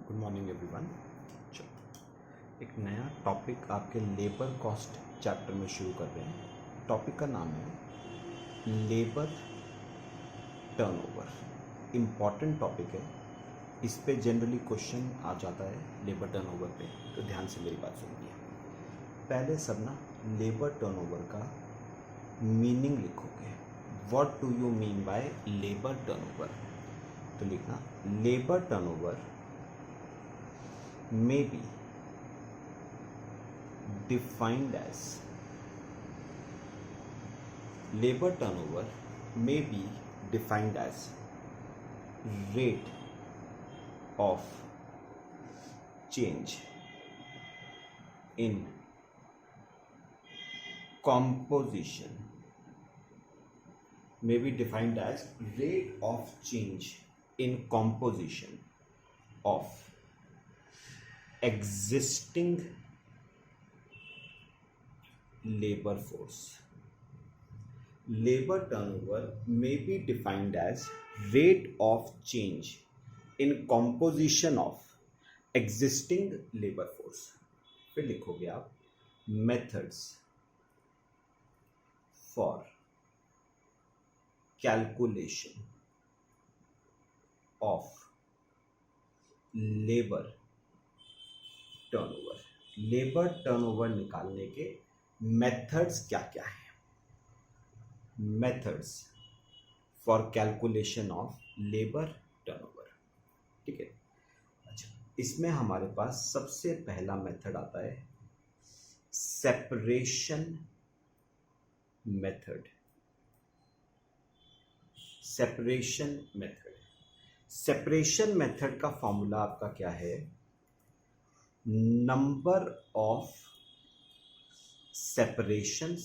Good morning everyone. चलो एक नया टॉपिक आपके लेबर कॉस्ट चैप्टर में शुरू कर रहे हैं। टॉपिक का नाम है लेबर टर्नओवर। इम्पॉर्टेंट टॉपिक है, इस पे जनरली क्वेश्चन आ जाता है लेबर टर्नओवर पे, तो ध्यान से मेरी बात सुनिए। पहले सब ना लेबर टर्नओवर का मीनिंग लिखोगे। What do you mean by labour turnover? तो लिखना labour turnover may be defined as labor turnover may be defined as rate of change in composition may be defined as rate of change in composition of existing labor force. Labor turnover may be defined as rate of change in composition of existing labor force. फिर लिखोगे आप methods for calculation of labor turnover. Labour turnover निकालने के methods क्या क्या हैं? Methods for calculation of labour turnover. ठीक है, अच्छा, इसमें हमारे पास सबसे पहला मेथड आता है separation method. Separation method, separation method का फॉर्मूला आपका क्या है? number of separations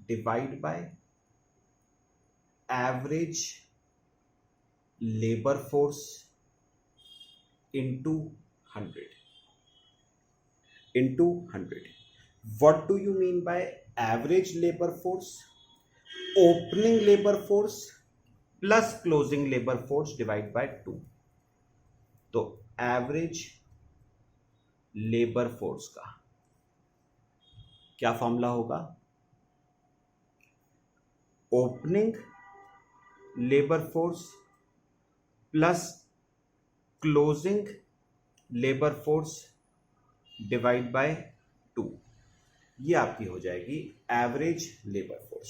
divided by average labor force into 100. What do you mean by average labor force? Opening labor force plus closing labor force divided by 2. तो average labour force का क्या formula होगा? Opening labour force plus closing labour force divide by 2। ये आपकी हो जाएगी average labour force.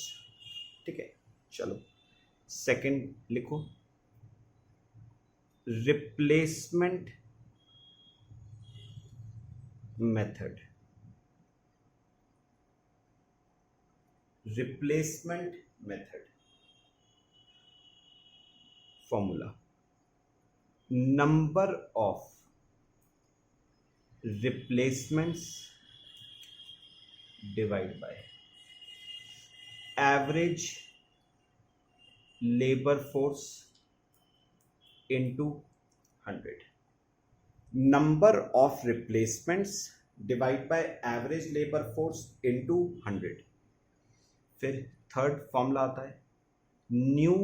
ठीक है, चलो सेकंड लिखो, replacement method. Replacement method formula number of replacements divide by average labour force into 100. Number of replacements divide by average labor force into 100. फिर third formula आता है new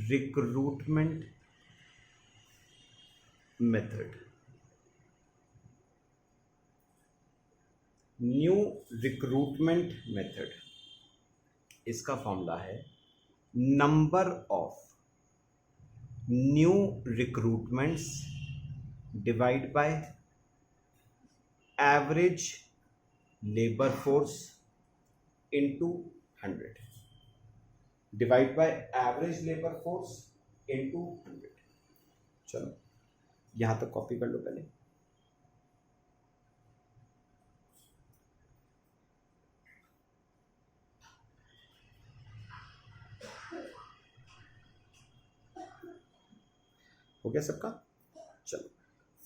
recruitment method. New recruitment method, इसका formula है number of new recruitments divide by average labour force into 100। Divide by average labour force into 100। चलो यहां तक copy कर लो पहले। हो गया सबका? चलो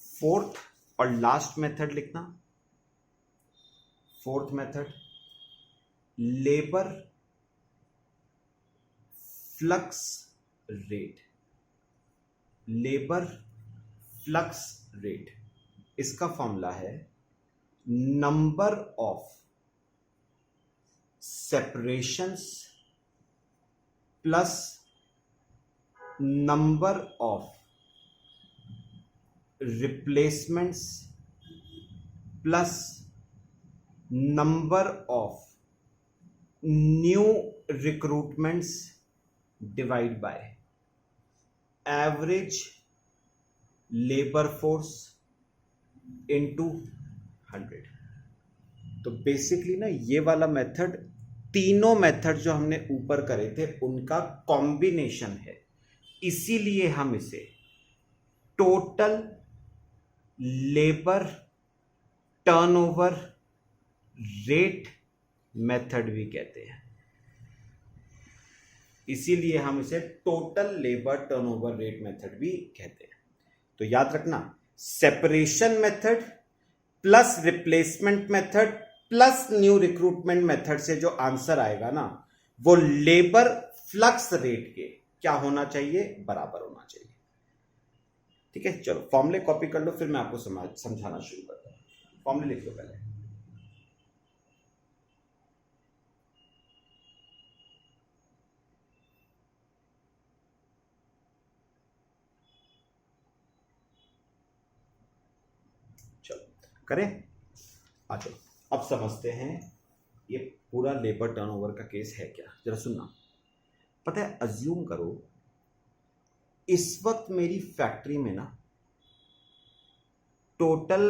फोर्थ और लास्ट मेथड लिखना। Fourth method labour flux rate. Labour flux rate, इसका फॉर्मूला है number of separations plus number of replacements plus number of new recruitments divide by average labour force into 100। तो बेसिकली ना ये वाला method, तीनों method जो हमने ऊपर करे थे उनका कॉम्बिनेशन है, इसीलिए हम इसे total labour turnover rate method भी कहते हैं। इसीलिए हम इसे total labour turnover rate method भी कहते हैं। तो याद रखना, separation method plus replacement method plus new recruitment method से जो आंसर आएगा ना, वो लेबर फ्लक्स रेट के क्या होना चाहिए, बराबर होना चाहिए। ठीक है, चलो फॉर्मूले कॉपी कर लो, फिर मैं आपको समझाना शुरू करता हूं। फॉर्मूले लिख लो पहले। चलो करें, आ चलो अब समझते हैं ये पूरा लेबर टर्नओवर का केस है क्या। जरा सुनना, पता है, अज्यूम करो इस वक्त मेरी फैक्ट्री में ना टोटल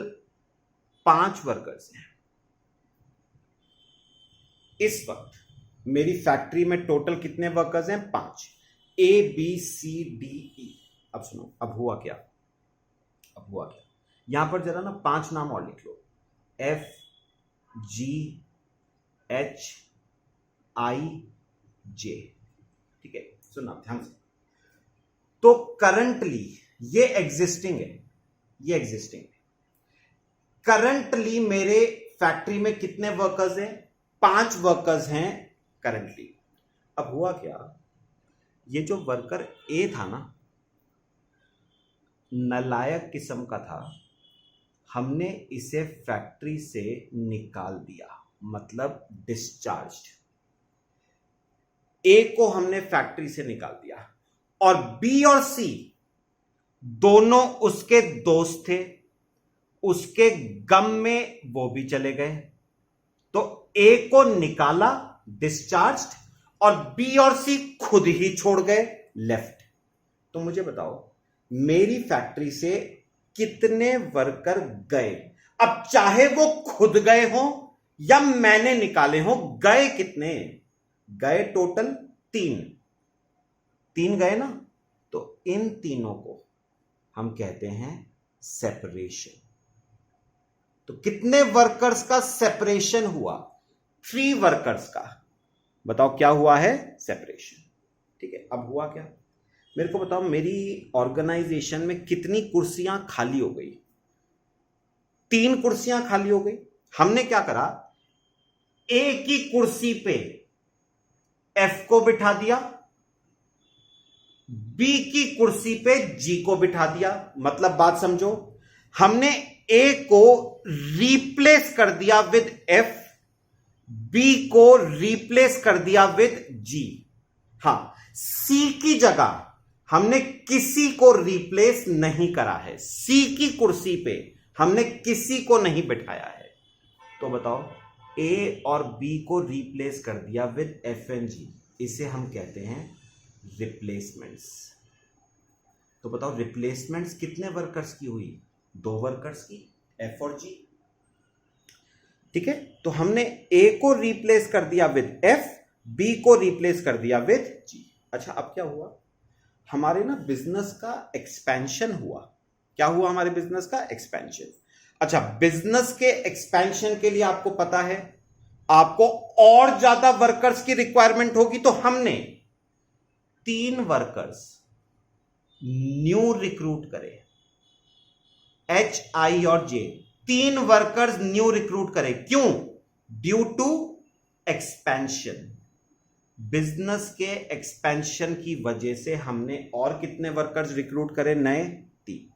5 वर्कर्स हैं। इस वक्त मेरी फैक्ट्री में टोटल कितने वर्कर्स हैं, 5, ABCDE। अब सुनो, अब हुआ क्या, यहां पर जरा ना 5 नाम और लिख लो, FGHIJ। ठीक है, सुनना ध्यान से। तो करंटली ये एग्जिस्टिंग है, करंटली मेरे फैक्ट्री में कितने वर्कर्स हैं, 5 वर्कर्स हैं करंटली। अब हुआ क्या, ये जो वर्कर ए था ना, नालायक किस्म का था, हमने इसे फैक्ट्री से निकाल दिया, मतलब डिस्चार्ज। ए को हमने फैक्ट्री से निकाल दिया, और बी और सी दोनों उसके दोस्त थे, उसके गम में वो भी चले गए। तो ए को निकाला, डिस्चार्ज, और बी और सी खुद ही छोड़ गए, लेफ्ट। तो मुझे बताओ मेरी फैक्ट्री से कितने वर्कर गए। अब चाहे वो खुद गए हो या मैंने निकाले हो, गए कितने, गए टोटल 3 गए ना। तो इन तीनों को हम कहते हैं सेपरेशन। तो कितने वर्कर्स का सेपरेशन हुआ, 3 वर्कर्स का। बताओ क्या हुआ है, सेपरेशन। ठीक है, अब हुआ क्या, मेरे को बताओ मेरी ऑर्गेनाइजेशन में कितनी कुर्सियां खाली हो गई, 3 कुर्सियां खाली हो गई। हमने क्या करा, ए की कुर्सी पे एफ को बिठा दिया, बी की कुर्सी पे जी को बिठा दिया। मतलब बात समझो, हमने ए को रिप्लेस कर दिया विद एफ, बी को रिप्लेस कर दिया विद जी। हां, सी की जगह हमने किसी को रिप्लेस नहीं करा है, सी की कुर्सी पे हमने किसी को नहीं बिठाया है। तो बताओ, ए और बी को रिप्लेस कर दिया विद एफ एंड जी, इसे हम कहते हैं रिप्लेसमेंट्स। तो बताओ रिप्लेसमेंट्स कितने वर्कर्स की हुई, 2 वर्कर्स की, एफ और जी। ठीक है, तो हमने ए को रिप्लेस कर दिया विद एफ, बी को रिप्लेस कर दिया विद जी। अच्छा, अब क्या हुआ, हमारे ना बिजनेस का एक्सपेंशन हुआ। क्या हुआ, हमारे बिजनेस का एक्सपेंशन। अच्छा, बिजनेस के एक्सपेंशन के लिए आपको पता है आपको और ज्यादा वर्कर्स की रिक्वायरमेंट होगी, तो हमने 3 वर्कर्स न्यू रिक्रूट करे, एच, आई और जे, 3 वर्कर्स न्यू रिक्रूट करे। क्यों, ड्यू टू एक्सपेंशन। बिजनेस के एक्सपेंशन की वजह से हमने और कितने वर्कर्स रिक्रूट करे, नए 3।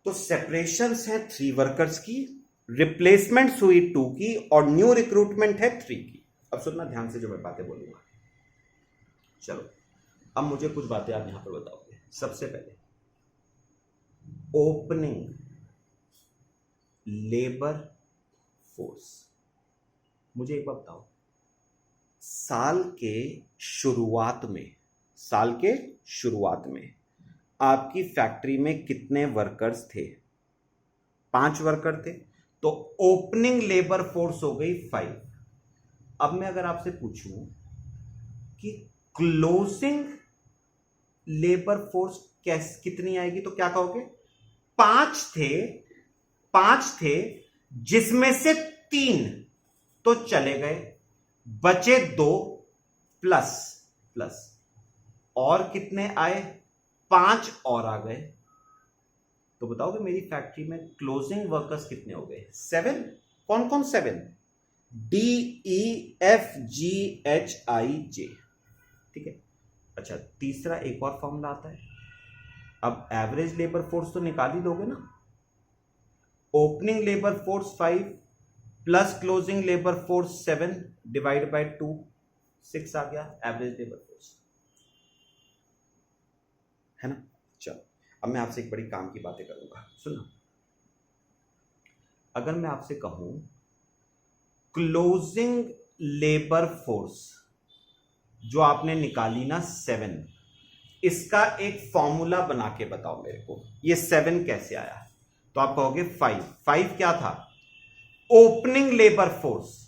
तो सेपरेशंस है 3 वर्कर्स की, रिप्लेसमेंट हुई 2 की, और न्यू रिक्रूटमेंट है 3 की। अब सुनना ध्यान से जो मैं बातें बोलूंगा। चलो, अब मुझे कुछ बातें आप यहां पर बताओगे। सबसे पहले ओपनिंग लेबर फोर्स, मुझे एक बात बताओ, साल के शुरुआत में आपकी फैक्ट्री में कितने वर्कर्स थे? 5 वर्कर थे, तो ओपनिंग लेबर फोर्स हो गई 5। अब मैं अगर आपसे पूछूं कि क्लोजिंग लेबर फोर्स कितनी आएगी, तो क्या कहोगे? 5 थे जिसमें से 3 तो चले गए, बचे 2 प्लस और कितने आए? 5 और आ गए। तो बताओगे मेरी फैक्ट्री में क्लोजिंग वर्कर्स कितने हो गए? 7। कौन कौन 7? DEFGHIJ, ठीक है। अच्छा, तीसरा एक और फॉर्मूला आता है। अब एवरेज लेबर फोर्स तो निकाल ही दोगे ना। Opening labour force 5 plus closing labour force 7 divide by 2, 6 आ गया एवरेज लेबर फोर्स, है ना। चलो, अब मैं आपसे एक बड़ी काम की बातें करूंगा, सुनना। अगर मैं आपसे कहूं क्लोजिंग लेबर फोर्स जो आपने निकाली ना 7, इसका एक फॉर्मूला बना के बताओ मेरे को, ये 7 कैसे आया? तो आप कहोगे 5 क्या था? Opening labour force.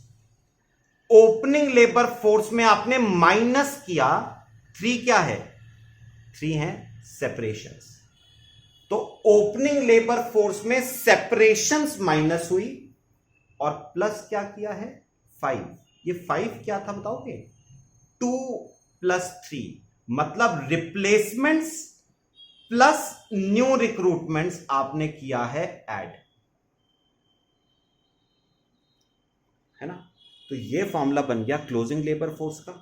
Opening labour force में आपने माइनस किया 3, क्या है? 3 है सेपरेशंस। तो ओपनिंग लेबर फोर्स में सेपरेशंस माइनस हुई और प्लस क्या किया है? 5। ये 5 क्या था बताओगे? 2 + 3, मतलब रिप्लेसमेंट्स प्लस न्यू रिक्रूटमेंट्स आपने किया है ऐड, है ना। तो ये फॉर्मूला बन गया क्लोजिंग लेबर फोर्स का।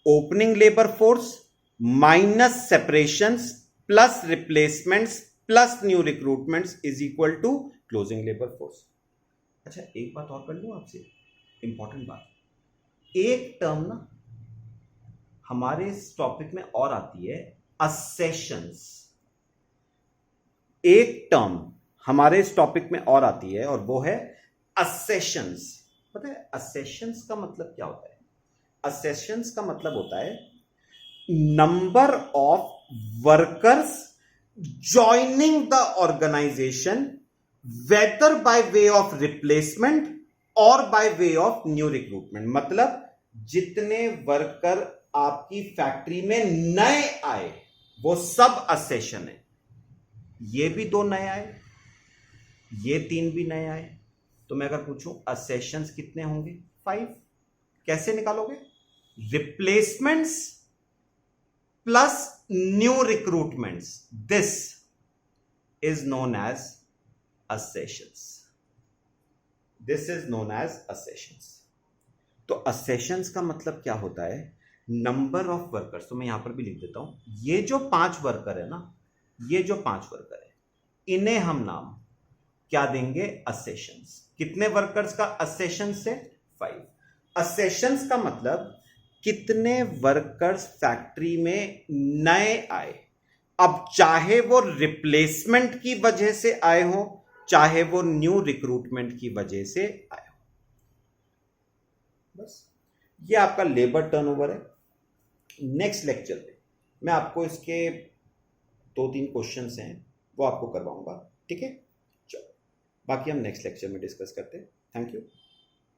Opening labour force minus separations plus replacements plus new recruitments is equal to closing labour force. अच्छा, एक बात और कर लूं आपसे, इंपॉर्टेंट बात। एक टर्म ना हमारे इस टॉपिक में और आती है, असेशंस। एक टर्म हमारे इस टॉपिक में और आती है और वो है असेशंस। पता है असेशंस का मतलब क्या होता है? असेशंस का मतलब होता है number of workers joining the organisation whether by way of replacement और by way of new recruitment. मतलब जितने वर्कर आपकी फैक्ट्री में नए आए वो सब असेशन है। ये भी 2 नए आए, ये 3 भी नए आए, तो मैं अगर पूछूं असेशंस कितने होंगे? 5। कैसे निकालोगे? Replacements plus new recruitments, this is known as accessions. This is known as accessions. तो असेशंस का मतलब क्या होता है? Number of workers. तो मैं यहां पर भी लिख देता हूं, ये जो 5 वर्कर है ना, ये जो 5 वर्कर है, इन्हें हम नाम क्या देंगे? असेशंस। कितने वर्कर्स का असेशंस है? 5। असेशंस का मतलब कितने वर्कर्स फैक्ट्री में नए आए। अब चाहे वो रिप्लेसमेंट की वजह से आए हो, चाहे वो न्यू रिक्रूटमेंट की वजह से आए हो। बस ये आपका लेबर टर्नओवर है। नेक्स्ट लेक्चर में मैं आपको इसके 2-3 क्वेश्चंस हैं वो आपको करवाऊंगा, ठीक है। चलो, बाकी हम नेक्स्ट लेक्चर में डिस्कस करते हैं। Thank you.